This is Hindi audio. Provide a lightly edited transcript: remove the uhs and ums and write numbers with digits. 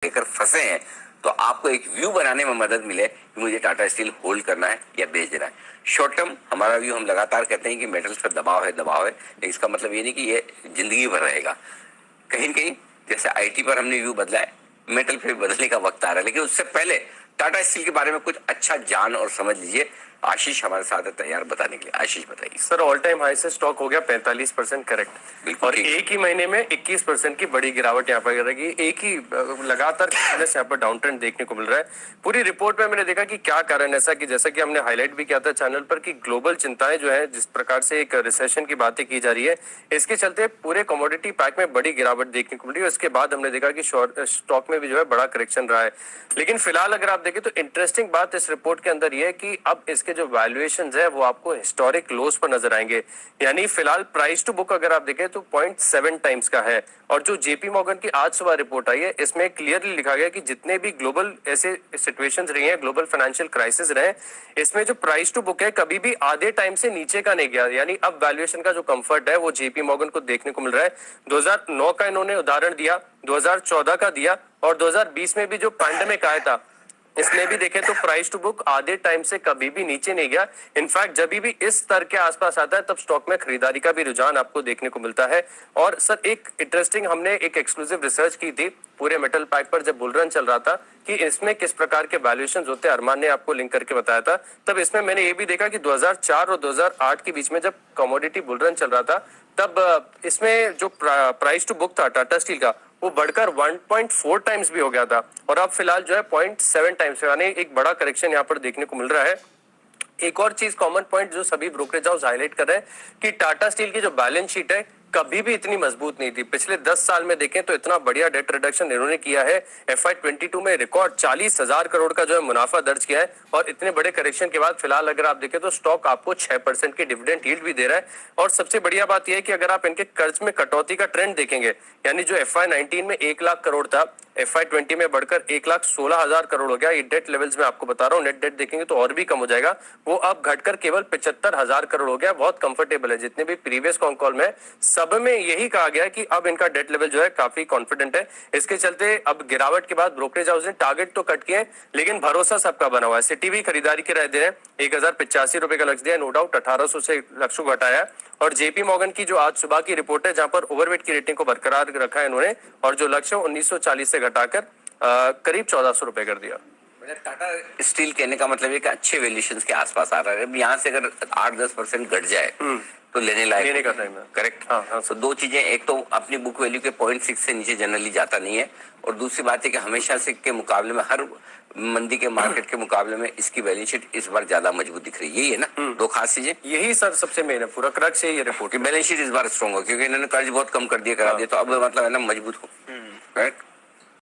लेकर फंसे हैं तो आपको एक व्यू बनाने में मदद मिले कि मुझे टाटा स्टील होल्ड करना है या बेच देना है। शॉर्ट टर्म हमारा व्यू, हम लगातार कहते हैं कि मेटल्स पर दबाव है लेकिन इसका मतलब ये नहीं कि ये जिंदगी भर रहेगा। कहीं न कहीं जैसे आईटी पर हमने व्यू बदला है, मेटल पे भी बदलने का वक्त आ रहा है, लेकिन उससे पहले टाटा स्टील के बारे में कुछ अच्छा जान और समझ लीजिए। आशीष हमारे साथ है तैयार बताने के लिए। आशीष बताइए। सर, ऑल टाइम हाई से स्टॉक हो गया 45% करेक्ट, और एक ही महीने में 21% की बड़ी गिरावट यहाँ पर रहेगी। एक ही लगातार यहाँ पर डाउन ट्रेंड देखने को मिल रहा है। पूरी रिपोर्ट में मैंने देखा कि क्या कारण ऐसा, कि जैसा कि हमने हाईलाइट भी किया था चैनल पर, कि ग्लोबल चिंताएं जो है, जिस प्रकार से एक रिसेशन की बातें की जा रही है, इसके चलते पूरे कमोडिटी पैक में बड़ी गिरावट देखने को मिली। उसके बाद हमने देखा कि स्टॉक में भी जो है बड़ा करेक्शन रहा है। लेकिन फिलहाल अगर आप देखें तो इंटरेस्टिंग बात इस रिपोर्ट के अंदर ये है कि अब इसके जो वैल्यूएशन है वो आपको हिस्टोरिक लोस पर नजर आएंगे। यानी फिलहाल प्राइस टू बुक अगर आप देखें तो 0.7 टाइम्स का है। और जो जेपी मॉर्गन की आज सुबह रिपोर्ट आई है, इसमें क्लियरली लिखा गया कि जितने भी ग्लोबल ऐसे सिचुएशंस रही हैं, ग्लोबल फाइनेंशियल क्राइसिस रहे, इसमें जो प्राइस टू बुक है कभी भी आधे टाइम से नीचे का नहीं गया। यानी अब वैल्यूएशन का जो कंफर्ट है वो जेपी मॉर्गन को देखने को मिल रहा है। 2009 का इन्होंने उदाहरण दिया, 2014 का दिया, और 2020 में भी जो पैंडेमिक आया था इसमें भी देखें तो प्राइस टू बुक आधे टाइम से कभी भी नीचे नहीं गया। इनफैक्ट जब भी इस स्तर के आसपास आता है तब स्टॉक में खरीदारी का भी रुझान आपको देखने को मिलता है। और सर, एक इंटरेस्टिंग हमने एक एक्सक्लूसिव रिसर्च की थी पूरे मेटल पैक पर जब बुल रन चल रहा था कि इसमें किस प्रकार के वैल्यूएशन होते हैं। अरमान ने आपको लिंक करके बताया था। तब इसमें मैंने ये भी देखा कि 2004 और 2008 के बीच में जब कमोडिटी बुल रन चल रहा था तब इसमें जो प्राइस टू बुक था टाटा स्टील का वो बढ़कर 1.4 टाइम्स भी हो गया था, और अब फिलहाल जो है 0.7 टाइम्स, यानी एक बड़ा करेक्शन यहाँ पर देखने को मिल रहा है। एक और चीज, कॉमन पॉइंट जो सभी ब्रोकरेज हाउस हाईलाइट कर रहे हैं कि टाटा स्टील की जो बैलेंस शीट है कभी भी इतनी मजबूत नहीं थी। पिछले 10 साल में देखें तो इतना बढ़िया डेट रिडक्शन इन्होंने किया है। FY22 में रिकॉर्ड 40,000 करोड़ का जो है मुनाफा दर्ज किया है, और इतने बड़े करेक्शन के बाद फिलहाल अगर आप देखें तो स्टॉक आपको 6% की डिविडेंड यील्ड भी दे रहा है। और सबसे बढ़िया बात यह है कि अगर आप इनके कर्ज में कटौती का ट्रेंड देखेंगे, यानी जो FY19 में 1 लाख करोड़ था, FY20 में बढ़कर 1,16,000 करोड़ हो गया। ये डेट लेवल्स में आपको बता रहा हूँ, नेट डेट देखेंगे तो और भी कम हो जाएगा। वो अब घटकर केवल 75,000 करोड़ हो गया। बहुत कंफर्टेबल है। जितने भी प्रीवियस कॉल में सब में यही कहा गया कि अब इनका डेट लेवल जो है काफी कॉन्फिडेंट है। इसके चलते अब गिरावट के बाद ब्रोकरेज हाउस ने टारगेट तो कट किए, लेकिन भरोसा सबका बना हुआ है। सिटी भी खरीदारी की राय दे रहे हैं, 1,085 रुपए का लक्ष्य दिया, नो डाउट 1800 से लक्ष्य को घटाया। और जेपी मॉर्गन की जो आज सुबह की रिपोर्ट है जहां पर ओवरवेट की रेटिंग को बरकरार रखा है इन्होंने, और जो लक्ष्य 1940 से घटाकर करीब 1400 रुपए कर दिया। टाटा स्टील कहने का मतलब एक अच्छे वैल्यूएशंस के आसपास आ रहा है। यहाँ से अगर 8-10% घट जाए तो लेने का टाइम है। करेक्ट। हाँ, तो दो चीजें, एक तो अपनी बुक वैल्यू के 0.6 से नीचे जनरली जाता नहीं है, और दूसरी बात है कि हमेशा से के मुकाबले में, हर मंदी के मार्केट के मुकाबले में इसकी बैलेंस शीट इस बार ज्यादा मजबूत दिख रही है। यही है ना दो खास चीजें। यही सर सबसे मेन है, पूरा क्रक्स है ये रिपोर्ट। बैलेंस शीट इस बार स्ट्रॉन्ग हो क्योंकि इन्होंने कर्ज बहुत कम कर दिया, करा दिया, तो अब मतलब है ना मजबूत हो। करेक्ट।